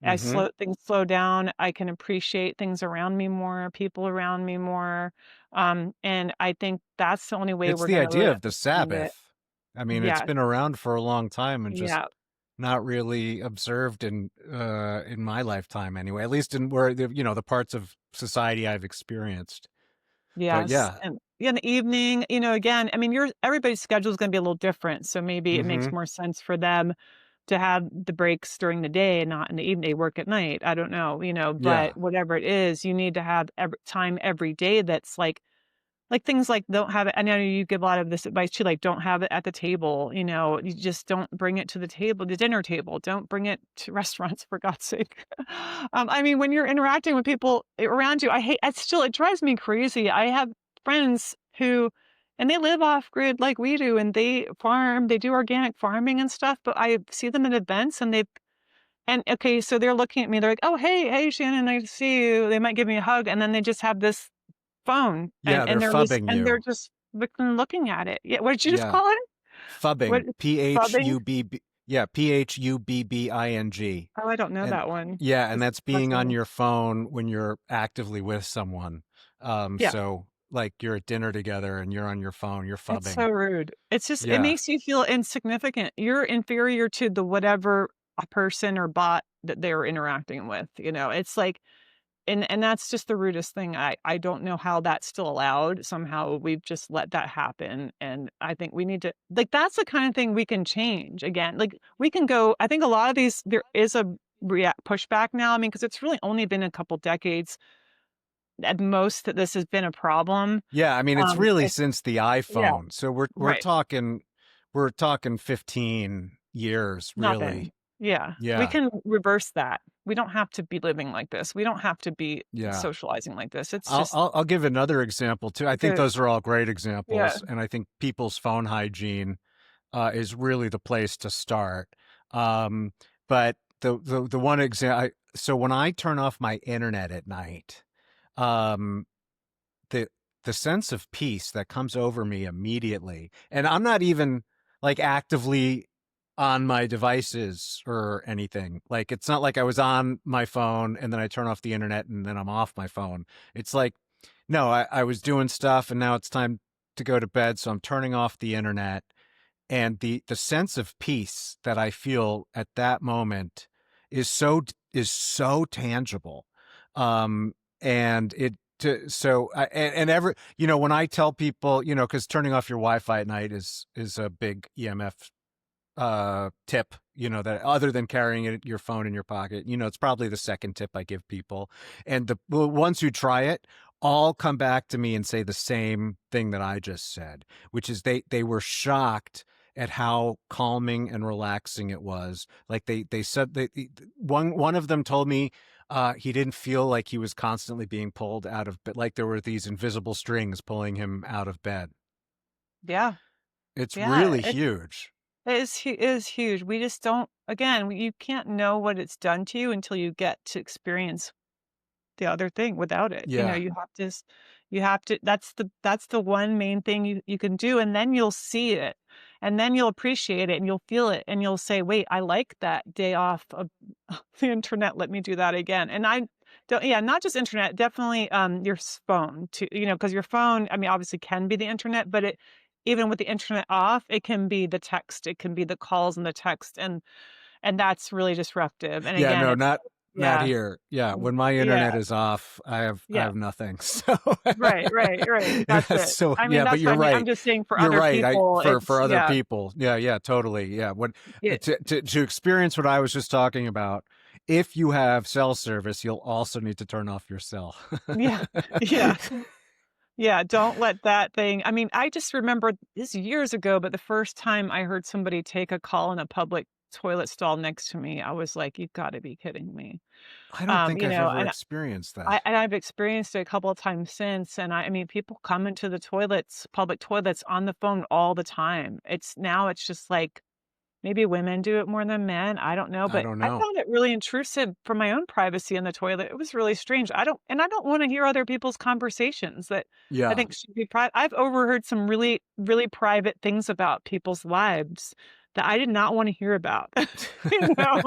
Mhm. Things slow down. I can appreciate things around me more, people around me more. And I think that's the only way It's we're the gonna idea really of the understand it. Sabbath. I mean, it's Yes. been around for a long time and just Yeah. not really observed in my lifetime anyway, at least in where the parts of society I've experienced. But Yes. yeah. And in the evening, again, I mean, everybody's schedule is gonna be a little different. So maybe it makes Mhm. more sense for them to have the breaks during the day and not in the evening. They work at night. I don't know, Yeah. but whatever it is, you need to have time every day that's like things like don't have it. I know you give a lot of this advice too, like don't have it at the table, you just don't bring it to the dinner table. Don't bring it to restaurants for God's sake. I mean, when you're interacting with people around you, it drives me crazy. I have friends and they live off grid like we do, and they do organic farming and stuff, but I see them at events and okay, so they're looking at me, they're like, oh, hey, Shannon, nice to see you. They might give me a hug, and then they just have this phone Yeah, they're fubbing they're you. just looking at it. Yeah, what did you just Yeah. call it? What Phubbing. fubbing? Phubb. Yeah, Phubbing. Oh, I don't know And that one. yeah, and This that's fresh being on on me. your phone when you're actively with someone. Yeah, So like you're at dinner together and you're on your phone, you're it's so phubbing. rude. It Yeah. makes you feel insignificant. You're inferior to the whatever a person or bot that they're interacting with, It's like and that's just the rudest thing. I don't know how that's still allowed. Somehow we've just let that happen, and I think we need to like, that's the kind of thing we can change again. Like, we can go I think a lot of these there is a pushback now, I mean, because it's really only been a couple decades at most that this has been a problem. Yeah, I mean, it's really It's since the yeah, iPhone. So right. we're talking 15 years, Nothing. really. Yeah. We Yeah. can reverse that. We don't have to be living like this. We don't have to be Yeah. socializing like this. It's I'll, just I'll I'll give another example too. I think good. those are all great Yeah. examples, and I think people's phone hygiene is really the place to start. Um, but the one example, so when I turn off my internet at night, um, the the sense of peace that comes over me immediately, and I'm not even like actively on my devices or anything. Like, it's not like I was on my phone and then I turn off the internet and then I'm off my phone. It's like, no, I was doing stuff and now it's time to go to bed, so I'm turning off the internet, and the sense of peace that I feel at that moment is so tangible. And it so and ever, when I tell people, because turning off your Wi-Fi at night is a big EMF tip, that other than carrying your phone in your pocket, it's probably the second tip I give people. And the ones who try it all come back to me and say the same thing that I just said, which is they were shocked at how calming and relaxing it was. Like, they said, one of them told me he didn't feel like he was constantly being pulled out of bed, like there were these invisible strings pulling him out of bed. Yeah. It's Yeah. really huge. It is huge. We just don't again, you can't know what it's done to you until you get to experience the other thing without it. Yeah. You have to that's the one main thing you can do, and then you'll see it. And then you'll appreciate it and you'll feel it and you'll say, "Wait, I like that day off of the internet. Let me do that again." And I don't yeah, not just internet, definitely your phone too, because your phone, I mean, obviously can be the internet, but it even with the internet off, it can be the text, it can be the calls and the text, and that's really disruptive. And Yeah, again, no, it's not yeah. here. Yeah, when my Yeah. internet is off, I Yeah. have nothing. So Right. That's it. so I mean, yeah, but that's what you're I mean. I'm right. just saying for You're other right. I people, for it's other yeah. people. Yeah, totally. Yeah. When It to experience what I was just talking about, if you have cell service, you'll also need to turn off your cell. yeah. Yeah. Yeah, don't let that thing I mean, I just remember this years ago, but the first time I heard somebody take a call in a public toilet stall next to me, I was like, "You've gotta be kidding me." I don't think I've ever And experienced that. I've experienced it a couple of times since, and I mean, people come into the toilets, public toilets on the phone all the time. It's just like maybe women do it more than men, I don't know, I but don't I know. found it really intrusive for my own privacy in the toilet. It was really strange. I don't wanna hear other people's conversations that I Yeah. think should be private. I've overheard some really, really private things about people's lives that I did not wanna hear about. You know?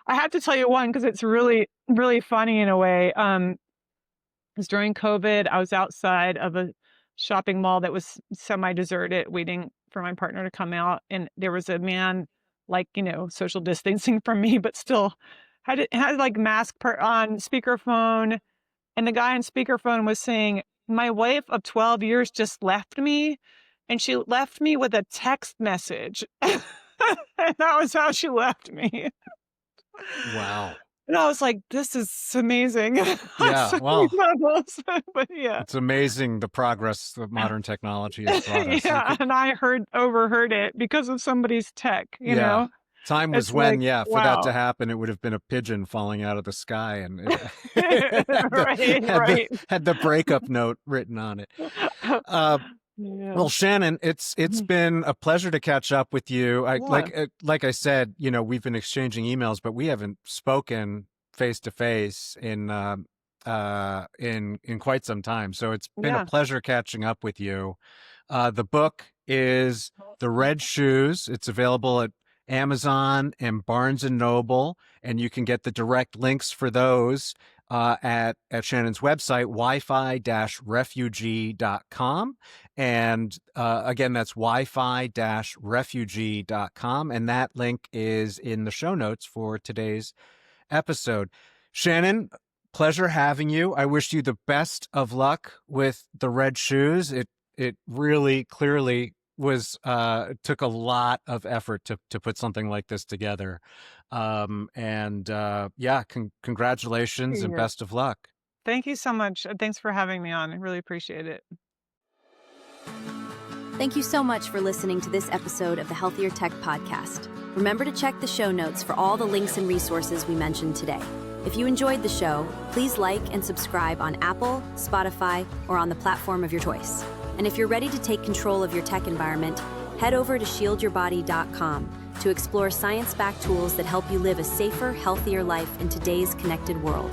I have to tell you one because it's really, really funny in a way. 'Cause during COVID, I was outside of a shopping mall that was semi-deserted waiting for my partner to come out, and there was a man, like, social distancing from me, but still had, like, mask on speakerphone, and the guy on speakerphone was saying, "My wife of 12 years just left me, and she left me with a text message." And that was how she left me. Wow. And I was like, "This is amazing." On Yeah. so many Well, levels, but yeah. it's amazing the progress that modern technology has brought us. Yeah, and I overheard it because of somebody's tech, you Yeah. know? Time was It's like, when, yeah, for that to wow. happen, it would have been a pigeon falling out of the sky, and it Right, right. had the breakup note written on it. Uh, Yeah. well, Shannon, it's Mhm. been a pleasure to catch up with you. I Yeah, like I said, we've been exchanging emails, but we haven't spoken face to face in quite some time. So it's been a yeah. pleasure catching up with you. The book is The Red Shoes. It's available at Amazon and Barnes and Noble, and you can get the direct links for those at Shannon's website, wi-fi-refugee.com. And again, that's wi-fi-refugee.com. And that link is in the show notes for today's episode. Shannon, Pleasure having you. I wish you the best of luck with the red shoes. It really clearly was took a lot of effort to put something like this together. Congratulations and Yeah. best of luck. Thank you so much. Thanks for having me on. I really appreciate it. Thank you so much for listening to this episode of the Healthier Tech Podcast. Remember to check the show notes for all the links and resources we mentioned today. If you enjoyed the show, please like and subscribe on Apple, Spotify, or on the platform of your choice. And if you're ready to take control of your tech environment, head over to shieldyourbody.com to explore science-backed tools that help you live a safer, healthier life in today's connected world.